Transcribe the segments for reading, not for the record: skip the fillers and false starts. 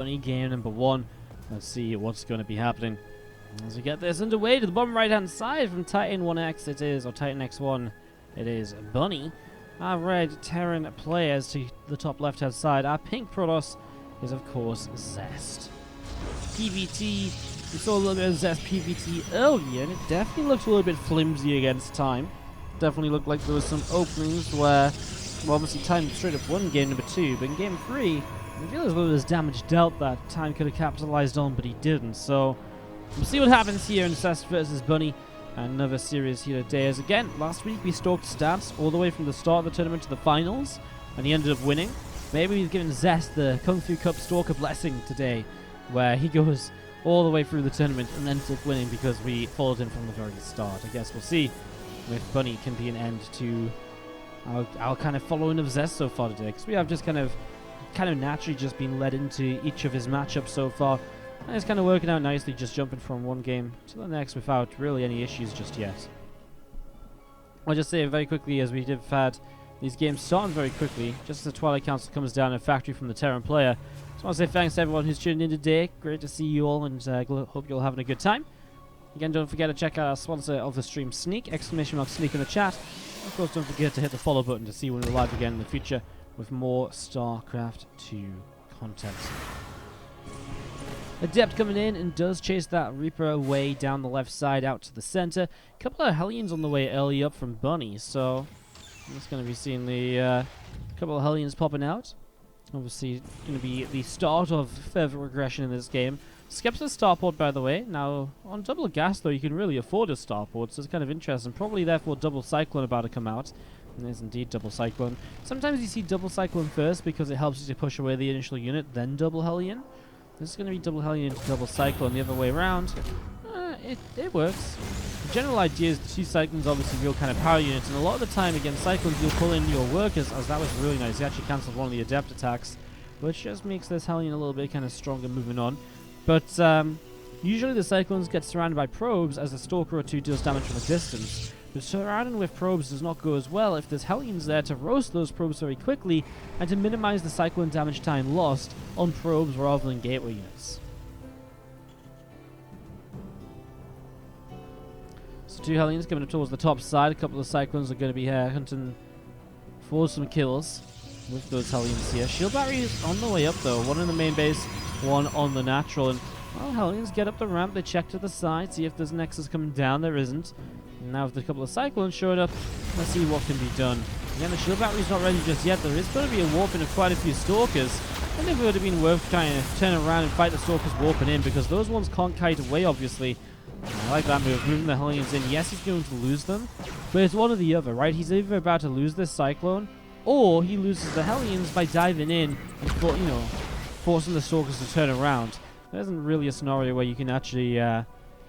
Bunny game number 1. Let's see what's going to be happening as we get this underway. To the bottom right hand side from Titan 1X it is, or Titan X1, it is Bunny. Our red Terran players to the top left hand side. Our pink Protoss is of course Zest. PvT, we saw a little bit of Zest PvT earlier and it definitely looked a little bit flimsy against Time. Definitely looked like there was some openings where, well, obviously Time straight up won game number 2, but in game 3 I feel as though there's damage dealt that Time could have capitalized on, but he didn't. So we'll see what happens here in Zest versus Bunny. Another series here today. As again, last week we stalked stats all the way from the start of the tournament to the finals, and he ended up winning. Maybe we've given Zest the Kung Fu Cup Stalker blessing today, where he goes all the way through the tournament and ends up winning because we followed him from the very start. I guess we'll see if Bunny can be an end to our kind of following of Zest so far today, because we have just kind of naturally just been led into each of his matchups so far, and it's kind of working out nicely, just jumping from one game to the next without really any issues just yet. I'll just say very quickly, as we have had these games starting very quickly, just as the Twilight Council comes down in Factory from the Terran player. Just want to say thanks to everyone who's tuned in today. Great to see you all, and hope you're all having a good time. Again, don't forget to check out our sponsor of the stream, Sneak, !Sneak in the chat. Of course, don't forget to hit the follow button to see when we're live again in the future with more StarCraft 2 content. Adept coming in and does chase that Reaper away down the left side out to the center. A couple of Hellions on the way early up from Bunny, so I'm just going to be seeing the couple of Hellions popping out. Obviously, going to be the start of further regression in this game. Skips a starport, by the way. Now, on double gas, though, you can really afford a starport, so it's kind of interesting. Probably, therefore, double Cyclone about to come out. And there's indeed double Cyclone. Sometimes you see double Cyclone first because it helps you to push away the initial unit, then double Hellion. This is going to be double Hellion into double Cyclone the other way around. It works. The general idea is the 2 Cyclones obviously real kind of power units, and a lot of the time against Cyclones you'll pull in your workers, as that was really nice. He actually cancelled one of the Adept attacks, which just makes this Hellion a little bit kind of stronger moving on. But usually the Cyclones get surrounded by probes as a Stalker or 2 deals damage from a distance. But surrounding with probes does not go as well if there's Hellions there to roast those probes very quickly and to minimize the Cyclone damage time lost on probes rather than gateway units. So 2 Hellions coming up towards the top side. A couple of Cyclones are going to be here hunting for some kills with those Hellions here. Shield Battery is on the way up though. One in the main base, one on the natural. And well, Hellions get up the ramp, they check to the side, see if there's Nexus coming down. There isn't. And now with a couple of Cyclones showing up, let's see what can be done. Again, the shield battery's not ready just yet. There is going to be a warping of quite a few Stalkers. I think it would have been worth trying to turn around and fight the Stalkers warping in, because those ones can't kite away, obviously. I like that move, moving the Hellions in. Yes, he's going to lose them, but it's one or the other, right? He's either about to lose this Cyclone, or he loses the Hellions by diving in and, forcing the Stalkers to turn around. There isn't really a scenario where you can actually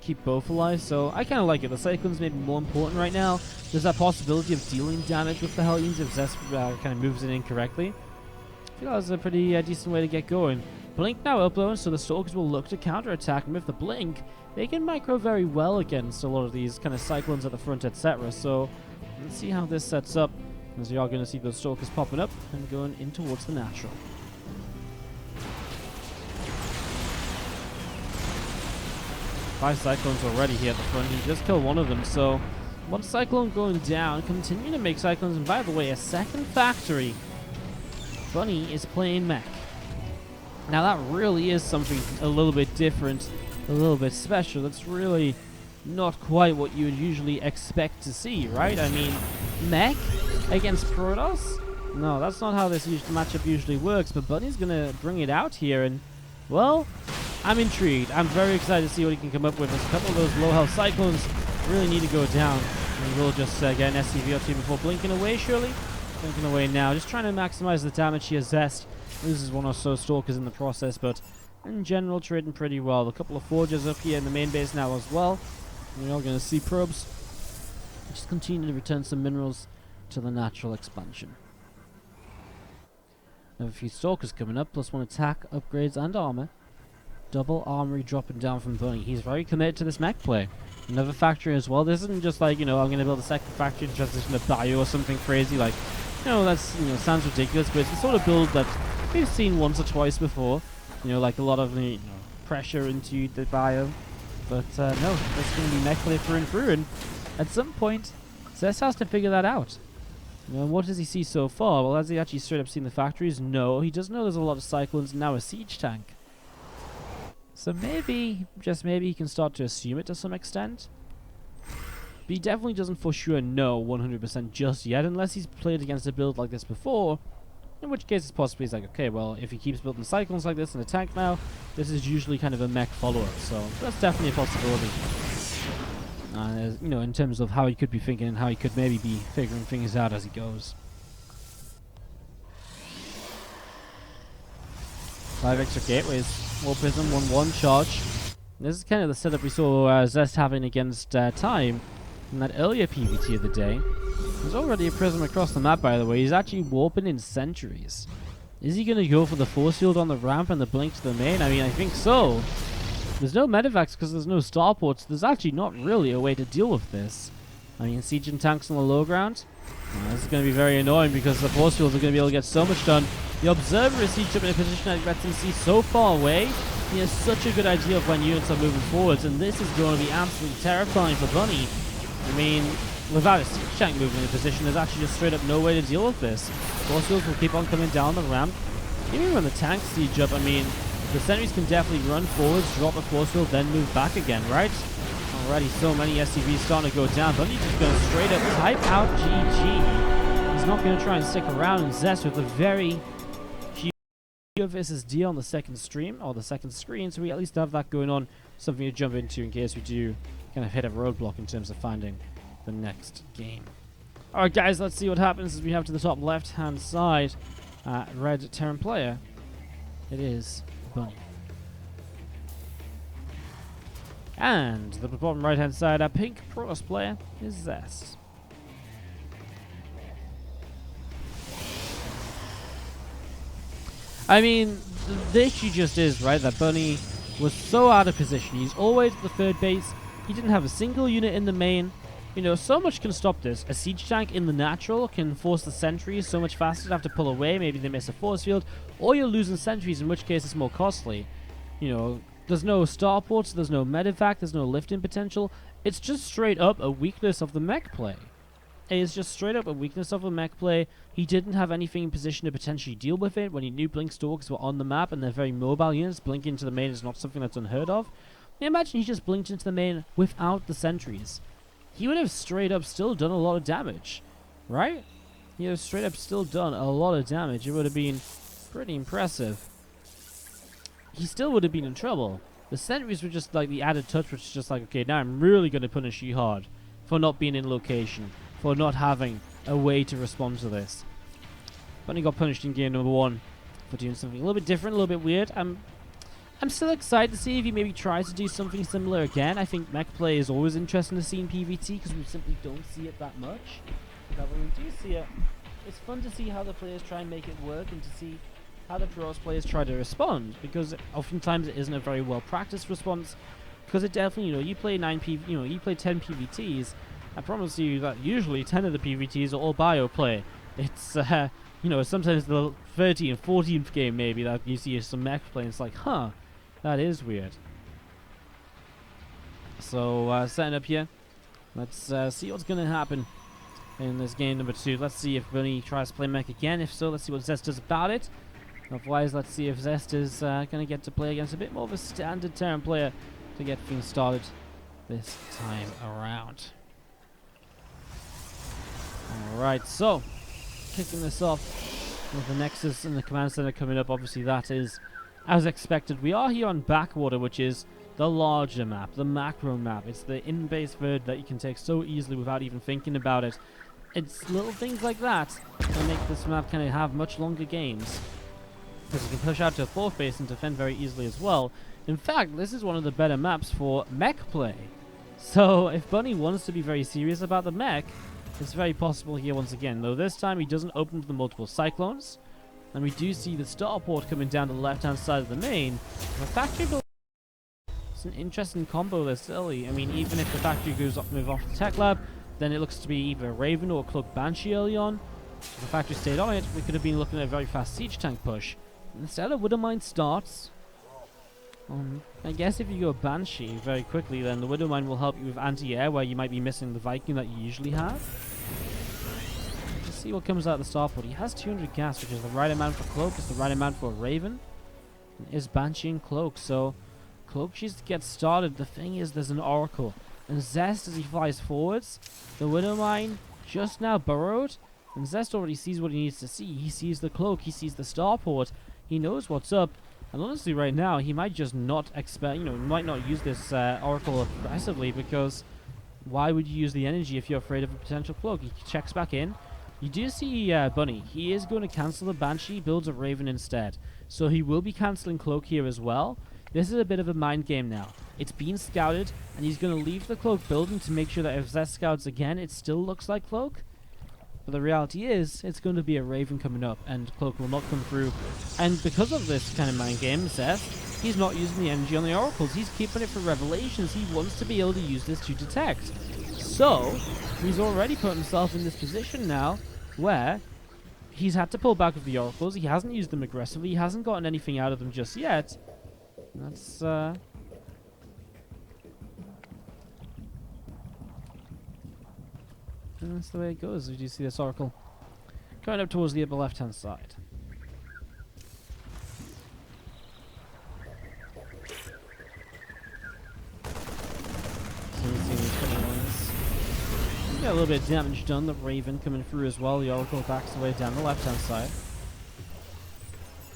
keep both alive, so I kind of like it. The Cyclones may be more important right now. There's that possibility of dealing damage with the Hellions if Zest kind of moves it incorrectly. I feel that's a pretty decent way to get going. Blink now uploading, so the Stalkers will look to counterattack, and with the Blink, they can micro very well against a lot of these kind of Cyclones at the front, etc. So let's see how this sets up, as we are going to see those Stalkers popping up and going in towards the natural. Five Cyclones already here at the front. He just killed one of them, so one Cyclone going down, continuing to make Cyclones. And by the way, a second factory. Bunny is playing mech. Now that really is something a little bit different, a little bit special. That's really not quite what you would usually expect to see, right? I mean, mech against Protoss? No, that's not how this matchup usually works, but Bunny's going to bring it out here, and, well, I'm intrigued. I'm very excited to see what he can come up with. As a couple of those low health Cyclones really need to go down. And we'll just get an SCV up to before blinking away, surely. Blinking away now. Just trying to maximize the damage here. Zest loses one or so Stalkers in the process, but in general, trading pretty well. A couple of Forgers up here in the main base now as well. We're all going to see probes. Just continue to return some minerals to the natural expansion. Another few Stalkers coming up, +1 attack, upgrades, and armor. Double armory dropping down from Bunny. He's very committed to this mech play. Another factory as well. This isn't just like, I'm going to build a second factory and transition to bio or something crazy. Like, that's, sounds ridiculous, but it's the sort of build that we've seen once or twice before. like a lot of pressure into the bio. But no, that's going to be mech play through and through, and at some point, Zest has to figure that out. What does he see so far? Well, has he actually straight up seen the factories? No, he does know there's a lot of cyclones and now a siege tank. So maybe, just maybe, he can start to assume it to some extent. But he definitely doesn't for sure know 100% just yet, unless he's played against a build like this before. In which case, it's possibly like, okay, well, if he keeps building cyclones like this in a tank now, this is usually kind of a mech follow-up. So that's definitely a possibility. In terms of how he could be thinking and how he could maybe be figuring things out as he goes. 5 extra gateways, War Prism, 1-1 charge. This is kind of the setup we saw Zest having against Time in that earlier PvT of the day. There's already a Prism across the map, by the way. He's actually warping in sentries. Is he going to go for the force field on the ramp and the blink to the main? I mean, I think so. There's no medevacs because there's no starports. There's actually not really a way to deal with this. I mean, siege and tanks on the low ground. This is going to be very annoying because the force fields are going to be able to get so much done. The Observer is sieged up in a position that lets him see so far away. He has such a good idea of when units are moving forwards, and this is going to be absolutely terrifying for Bunny. I mean, without a siege tank moving in a position, there's actually just straight up no way to deal with this. Force fields will keep on coming down the ramp. Even when the tanks siege up, I mean, the sentries can definitely run forwards, drop a force field, then move back again, right? Already so many SCVs starting to go down. Bunny's just going to straight up type out GG. He's not going to try and stick around, and Zest with a very huge versus D on the second stream, or the second screen, so we at least have that going on. Something to jump into in case we do kind of hit a roadblock in terms of finding the next game. Alright guys, let's see what happens as we have to the top left hand side. Red Terran player. It is Bunny. And the bottom right hand side, our pink Protoss player is Zest. I mean, the issue just is, right, that Bunny was so out of position. He's always at the third base. He didn't have a single unit in the main. So much can stop this. A siege tank in the natural can force the sentries so much faster to have to pull away. Maybe they miss a force field, or you're losing sentries, in which case it's more costly. There's no starports, there's no medevac, there's no lifting potential. It's just straight up a weakness of the mech play. It's just straight up a weakness of the mech play. He didn't have anything in position to potentially deal with it when he knew Blink Stalkers were on the map and they're very mobile units. Blinking into the main is not something that's unheard of. Imagine he just blinked into the main without the sentries. He would have straight up still done a lot of damage, right? He would have straight up still done a lot of damage. It would have been pretty impressive. He still would have been in trouble. The sentries were just like the added touch, which is just like, okay, now I'm really going to punish you hard for not being in location, for not having a way to respond to this. Bunny got punished in game number 1 for doing something a little bit different, a little bit weird. I'm still excited to see if he maybe tries to do something similar again. I think mech play is always interesting to see in PvT because we simply don't see it that much. But when we do see it, it's fun to see how the players try and make it work and to see how the Protoss players try to respond, because oftentimes it isn't a very well practiced response. Because it definitely, you play 10 PvTs. I promise you that usually 10 of the PvTs are all bio play. It's sometimes the 13th, 14th game maybe that you see some mech play, and it's like, huh. That is weird. So, setting up here. Let's see what's going to happen in this game number 2. Let's see if Bunny tries to play mech again. If so, let's see what Zest does about it. Otherwise, let's see if Zest is going to get to play against a bit more of a standard Terran player to get things started this time around. Alright, so, kicking this off with the Nexus and the Command Center coming up. Obviously, that is as expected. We are here on Backwater, which is the larger map, the macro map. It's the in-base third that you can take so easily without even thinking about it. It's little things like that that make this map kind of have much longer games, because you can push out to a fourth base and defend very easily as well. In fact, this is one of the better maps for mech play. So if Bunny wants to be very serious about the mech, it's very possible here once again. Though this time he doesn't open to the multiple cyclones. And we do see the starport coming down to the left-hand side of the main. The factory build, it's an interesting combo this early. I mean, even if the factory goes off, move off the tech lab, then it looks to be either a Raven or a Cloak Banshee early on. If the factory stayed on it, we could have been looking at a very fast siege tank push. Instead, I wouldn't mind starts. I guess if you go Banshee very quickly, then the Widowmine will help you with anti-air, where you might be missing the Viking that you usually have. Let's see what comes out of the starport. He has 200 gas, which is the right amount for Cloak, it's the right amount for a Raven. And is Banshee and Cloak, so Cloak needs to get started. The thing is, there's an Oracle. And Zest, as he flies forwards, the Widowmine just now burrowed, and Zest already sees what he needs to see. He sees the Cloak, he sees the starport, he knows what's up. And honestly, right now, he might just not expect, he might not use this Oracle aggressively, because why would you use the energy if you're afraid of a potential Cloak? He checks back in. You do see Bunny. He is going to cancel the Banshee, builds a Raven instead. So he will be cancelling Cloak here as well. This is a bit of a mind game now. It's been scouted, and he's going to leave the Cloak building to make sure that if Zest scouts again, it still looks like Cloak. But the reality is, it's going to be a Raven coming up, and Cloak will not come through. And because of this kind of mind game, Zest, he's not using the energy on the Oracles. He's keeping it for Revelations. He wants to be able to use this to detect. So, he's already put himself in this position now, where he's had to pull back with the Oracles. He hasn't used them aggressively. He hasn't gotten anything out of them just yet. That's the way it goes. You do see this Oracle going up towards the upper left-hand side. So you see these couple ones. Got a little bit of damage done. The Raven coming through as well. The Oracle backs away down the left-hand side.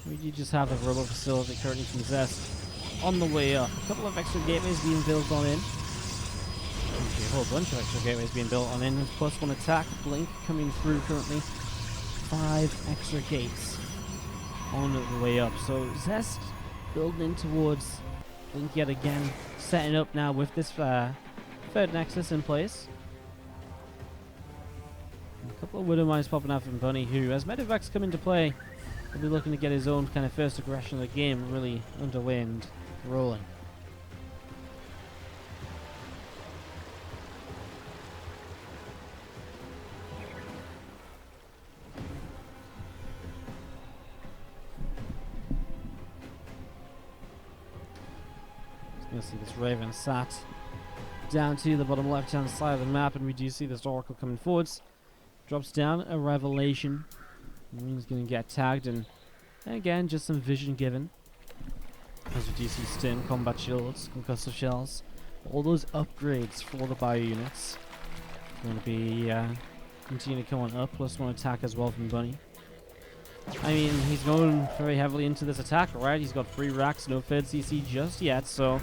We do just have a Robo Facility currently from Zest on the way up. A couple of extra gateways being built on in. Actually, a whole bunch of extra gateways being built on in. Plus one attack. Blink coming through currently. 5 extra gates on the way up. So Zest building in towards Blink yet again. Setting up now with this third Nexus in place. And a couple of Widowmines popping out from Bunny, who, as Medivacs come into play, will be looking to get his own kind of first aggression of the game really underway and rolling. You'll see this Raven sat down to the bottom left hand side of the map, and we do see this Oracle coming forwards. Drops down a Revelation. He's going to get tagged, and again, just some vision given. As we do see Stim, Combat Shields, Concussive Shells, all those upgrades for the bio units. Going to be continue to come on up, plus one attack as well from Bunny. I mean, he's going very heavily into this attack, right? He's got 3 racks, no Fed CC just yet, so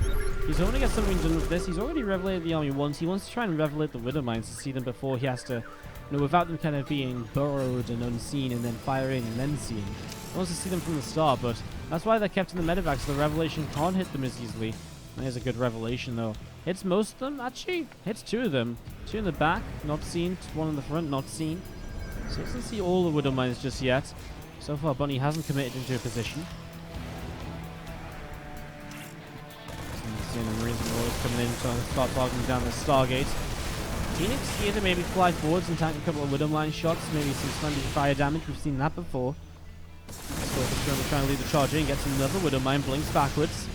he's hoping to get something done with this. He's already revelated the army once. He wants to try and revelate the Widowmines to see them before he has to, without them kind of being burrowed and unseen and then firing and then seeing. He wants to see them from the start, but that's why they're kept in the Medivac, so the Revelation can't hit them as easily. There's a good Revelation, though. Hits most of them, actually. Hits 2 of them. 2 in the back, not seen. 1 in the front, not seen. So he doesn't see all the Widowmines just yet. So far, Bunny hasn't committed into a position. Seeing the Marines and Royals coming in, trying to start targeting down the Stargate. Phoenix here to maybe fly forwards and tank a couple of Widowmine shots, maybe some slendy fire damage. We've seen that before. Scorpius going to try and lead the charge in, gets another Widowmine, blinks backwards.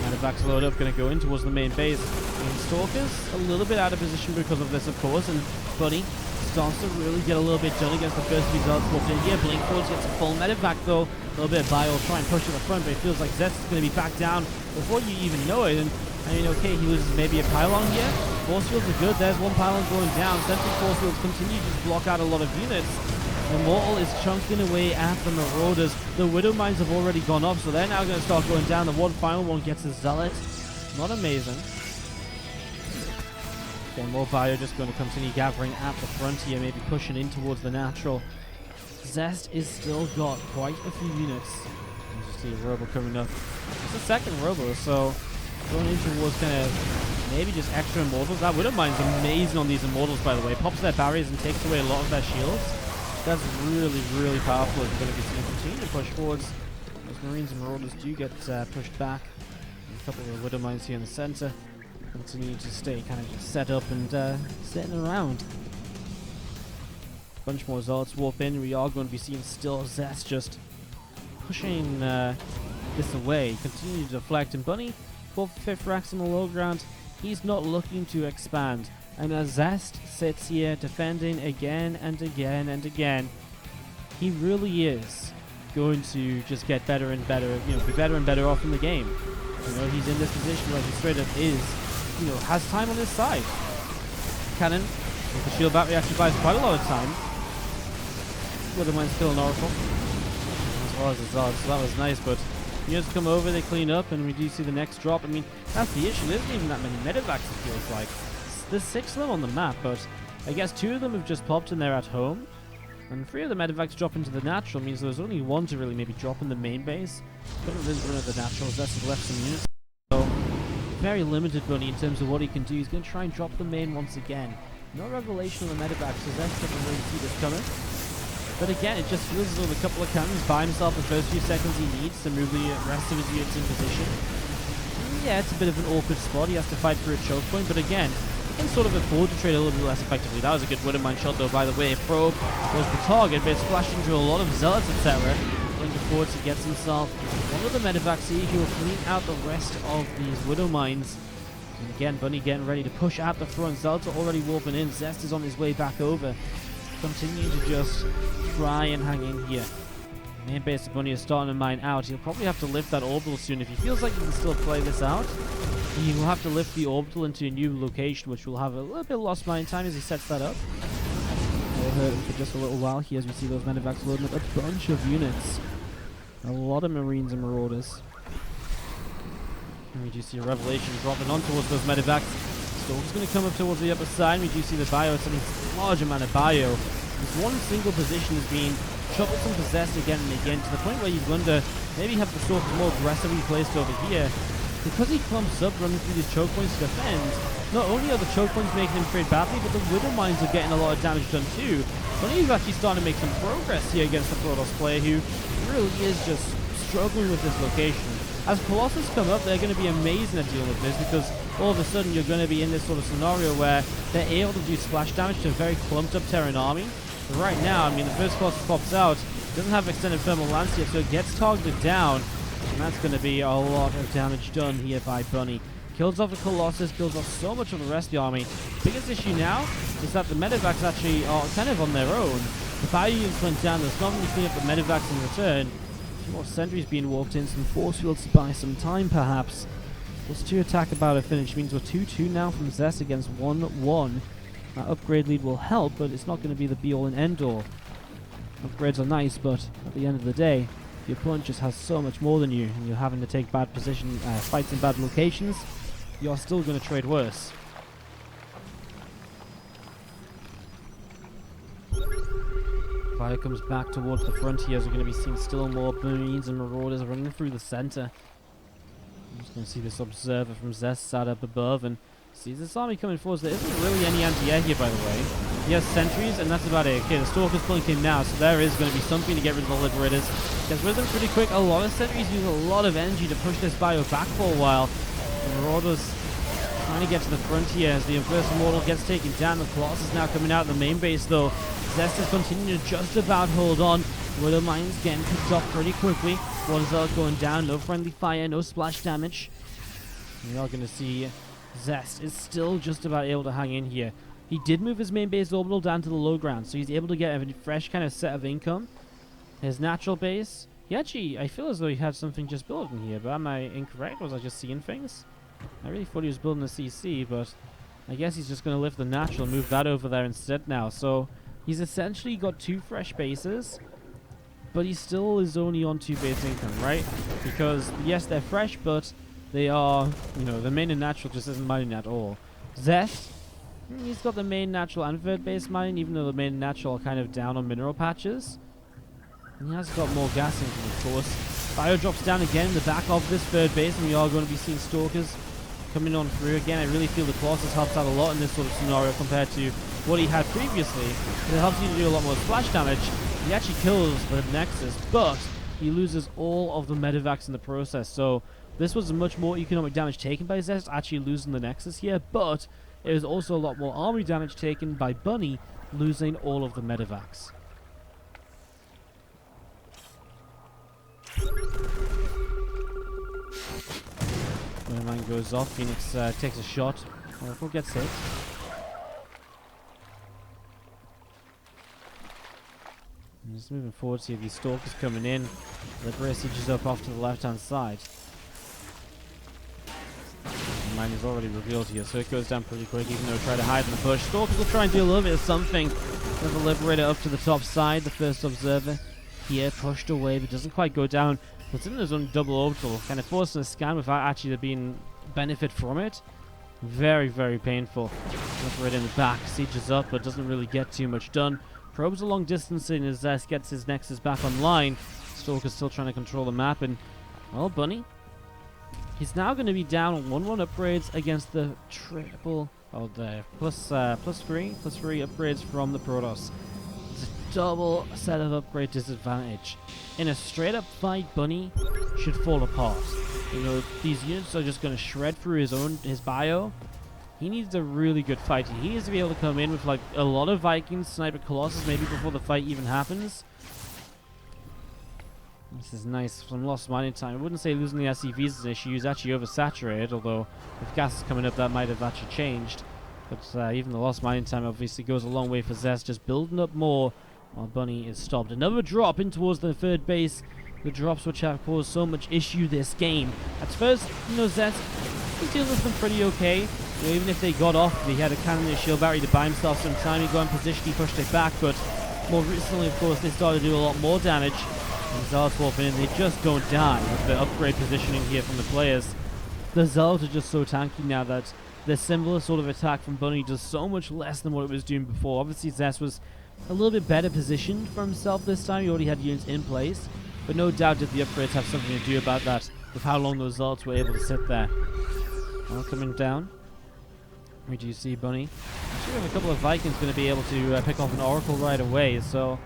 Medevac's load up, going to go in towards the main base. And Stalker's a little bit out of position because of this, of course, and Bunny starts to really get a little bit done against the first results. Walked in here, Blink forwards, gets a full Medivac though. A little bit of bio, try and push to the front, but it feels like Zest is going to be back down before you even know it. And I mean, okay, he loses maybe a pylon here. Force fields are good. There's one pylon going down. Sentry force fields continue to just block out a lot of units. Immortal is chunking away at the Marauders. The Widowmines have already gone up, so they're now going to start going down. The one final one gets a Zealot. Not amazing. Okay, more bio just going to continue gathering at the front here, maybe pushing in towards the natural. Zest is still got quite a few units. You just see a Robo coming up. It's the second Robo, so going in towards kind of maybe just extra Immortals. That Widowmine's amazing on these Immortals, by the way. Pops their barriers and takes away a lot of their shields. That's really, really powerful as we're going to be seeing continue to push forwards. Those Marines and Marauders do get pushed back. And a couple of Widowmines here in the center. Continue to stay kind of just set up and sitting around. Bunch more Zealots warp in. We are going to be seeing still Zest just pushing this away. Continue to deflect, and Bunny, 4th, 5th racks on the low ground. He's not looking to expand. And as Zest sits here defending again and again and again, he really is going to just get better and better, be better and better off in the game. He's in this position where he straight up has time on his side. Cannon, with the shield battery, actually buys quite a lot of time. Withermine's still an Oracle, as well as a Zod, so that was nice, but units come over, they clean up, and we do see the next drop. I mean, that's the issue, there isn't even that many medivacs, it feels like. There's 6 of them on the map, but I guess 2 of them have just popped in there at home, and 3 of the medivacs drop into the natural, means there's only 1 to really maybe drop in the main base. Couldn't really run at the natural, Zest has left some units. So, very limited Bunny in terms of what he can do. He's going to try and drop the main once again. No revelation on the medivacs, so Zest doesn't really see this coming. But again, it just feels as though the couple of cannons buy himself the first few seconds he needs to move the rest of his units in position. Yeah, it's a bit of an awkward spot. He has to fight for a choke point, but again, he can sort of afford to trade a little bit less effectively. That was a good Withermine shot, though, by the way. Probe was the target, but it's flashed into a lot of Zealots, etc. Looking forward to gets himself one of the medivacs here. He will clean out the rest of these Widowmines. And again, Bunny getting ready to push out the front. Zealots are already warping in. Zest is on his way back over. Continue to just try and hang in here. Main base of Bunny is starting to mine out. He'll probably have to lift that orbital soon. If he feels like he can still play this out, he will have to lift the orbital into a new location, which will have a little bit of lost mine time as he sets that up. We'll hurt him for just a little while here as we see those medivacs loading up a bunch of units. A lot of Marines and Marauders. And we do see a Revelation dropping on towards those medivacs. Storm's going to come up towards the upper side. We do see the bio, it's a large amount of bio. This one single position is being troubled and possessed again and again, to the point where you'd wonder, maybe have the Stalkers more aggressively placed over here. Because he clumps up running through these choke points to defend, not only are the choke points making him trade badly, but the Widowmines are getting a lot of damage done too. But he's actually starting to make some progress here against the Protoss player, who really is just struggling with this location. As Colossus come up, they're going to be amazing at dealing with this, because all of a sudden you're going to be in this sort of scenario where they're able to do splash damage to a very clumped up Terran army. But right now, I mean, the first Colossus pops out, doesn't have extended thermal lance yet, so it gets targeted down, and that's going to be a lot of damage done here by Bunny. Kills off the Colossus, kills off so much of the rest of the army. Biggest issue now is that the medivacs actually are kind of on their own. The bio units went down, there's not going to clean up the medivacs in return. A few more sentries being walked in, some force fields to buy some time perhaps. Plus 2 attack about to finish, means we're 2-2 now from Zest against 1-1. That upgrade lead will help, but it's not going to be the be-all and end-all. Upgrades are nice, but at the end of the day, your opponent just has so much more than you, and you're having to take bad position fights in bad locations, you're still going to trade worse. Fire comes back towards the frontiers. We're going to be seeing still more Marines and Marauders running through the center. I'm just going to see this observer from Zest sat up above and sees this army coming forward. There isn't really any anti-air here, by the way. He has sentries, and that's about it. Okay, the Stalker's pulling him now, so there is going to be something to get rid of the Liberators. Gets rid of them pretty quick. A lot of sentries use a lot of energy to push this bio back for a while. The Marauders trying to get to the frontier as the Inverse Immortal gets taken down. The Colossus now coming out of the main base, though. Zest is continuing to just about hold on. Widowmine's getting picked off pretty quickly. One Zealot going down, no friendly fire, no splash damage. We are going to see Zest is still just about able to hang in here. He did move his main base orbital down to the low ground, so he's able to get a fresh kind of set of income. His natural base, he actually, I feel as though he had something just built in here, but am I incorrect? Was I just seeing things? I really thought he was building a CC, but I guess he's just going to lift the natural and move that over there instead now. So he's essentially got 2 fresh bases, but he still is only on 2 base income, right? Because, yes, they're fresh, but they are, the main and natural just isn't mining at all. Zest, he's got the main natural and third base mining, even though the main and natural are kind of down on mineral patches. And he has got more gas income, of course. Bio drops down again in the back of this third base, and we are going to be seeing Stalkers coming on through. Again, I really feel the Colossus helps out a lot in this sort of scenario compared to what he had previously. It helps you to do a lot more splash damage. He actually kills the Nexus, but he loses all of the medivacs in the process. So this was much more economic damage taken by Zest, actually losing the Nexus here, but it was also a lot more army damage taken by Bunny, losing all of the medivacs. Dynamite goes off. Phoenix takes a shot. Oracle gets hit. And just moving forward, see these Stalkers coming in. Libera sieges up off to the left-hand side. Mine is already revealed here, so it goes down pretty quick, even though try to hide in the bush. Stalkers will try and do a little bit of something with the Liberator up to the top side. The first observer here pushed away, but doesn't quite go down. It's in his own double orbital, kind of forcing a scan without actually there being benefit from it. Very, very painful. Liberator in the back, sieges up, but doesn't really get too much done. Probes a long distance in as Zest gets his Nexus back online. Stalker's still trying to control the map, and, well, Bunny, he's now going to be down on 1-1 upgrades against the triple, oh, the plus 3 upgrades from the Protoss. It's a double set of upgrade disadvantage. In a straight-up fight, Bunny should fall apart. You know, these units are just going to shred through his bio. He needs a really good fight. He needs to be able to come in with like a lot of Vikings, sniper Colossus maybe before the fight even happens. This is nice. Some lost mining time. I wouldn't say losing the SCVs is an issue. He's actually oversaturated, although with gas coming up that might have actually changed. But even the lost mining time obviously goes a long way for Zest, just building up more while Bunny is stopped. Another drop in towards the third base. The drops which have caused so much issue this game. At first, you know, Zest, he deals with them pretty okay. You know, even if they got off, he had a cannon and a shield battery to buy himself some time. He got in position, he pushed it back, but more recently, of course, they started to do a lot more damage. And Zealots walking in, they just don't die with the upgrade positioning here from the players. The Zealots are just so tanky now that the similar sort of attack from Bunny does so much less than what it was doing before. Obviously, Zest was a little bit better positioned for himself this time. He already had units in place, but no doubt that the upgrades have something to do about that, with how long those Zealots were able to sit there. Well, coming down, we do see Bunny. Actually, we have a couple of Vikings going to be able to pick off an Oracle right away, so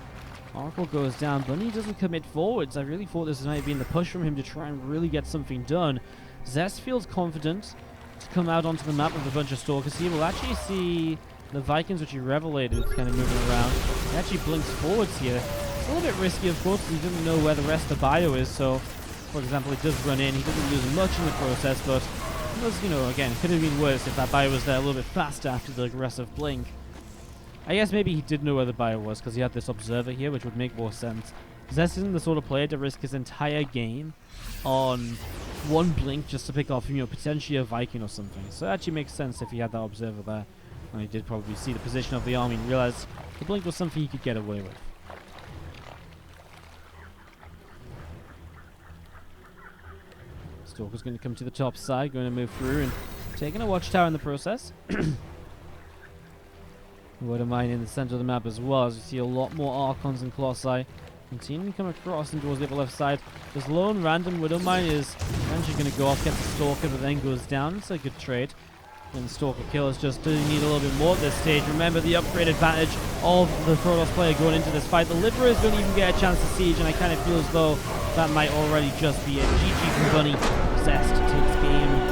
Oracle goes down. Bunny doesn't commit forwards. I really thought this might have been the push from him to try and really get something done. Zest feels confident to come out onto the map with a bunch of Stalkers here. We'll actually see the Vikings, which he revelated, kind of moving around. He actually blinks forwards here. It's a little bit risky, of course, because he doesn't know where the rest of the bio is, so, for example, he does run in. He doesn't lose much in the process, but it was, you know, again, it could have been worse if that bio was there a little bit faster after the aggressive blink. I guess maybe he did know where the bio was because he had this observer here, which would make more sense. Zest isn't the sort of player to risk his entire game on one blink just to pick off, you know, potentially a Viking or something. So it actually makes sense if he had that observer there. And he did probably see the position of the army and realize the blink was something he could get away with. Stalker's going to come to the top side, going to move through and taking a watchtower in the process. Widow Mine in the center of the map as well, as you see a lot more Archons and Colossi continuing to come across and towards the left side. This lone random Widow Mine is eventually going to go off, gets a Stalker, but then goes down. It's a good trade. And the Stalker kill is just doing need a little bit more at this stage. Remember the upgrade advantage of the Protoss player going into this fight. The Liberators don't even get a chance to siege, and I kind of feel as though that might already just be it. GG from Bunny. Zest takes game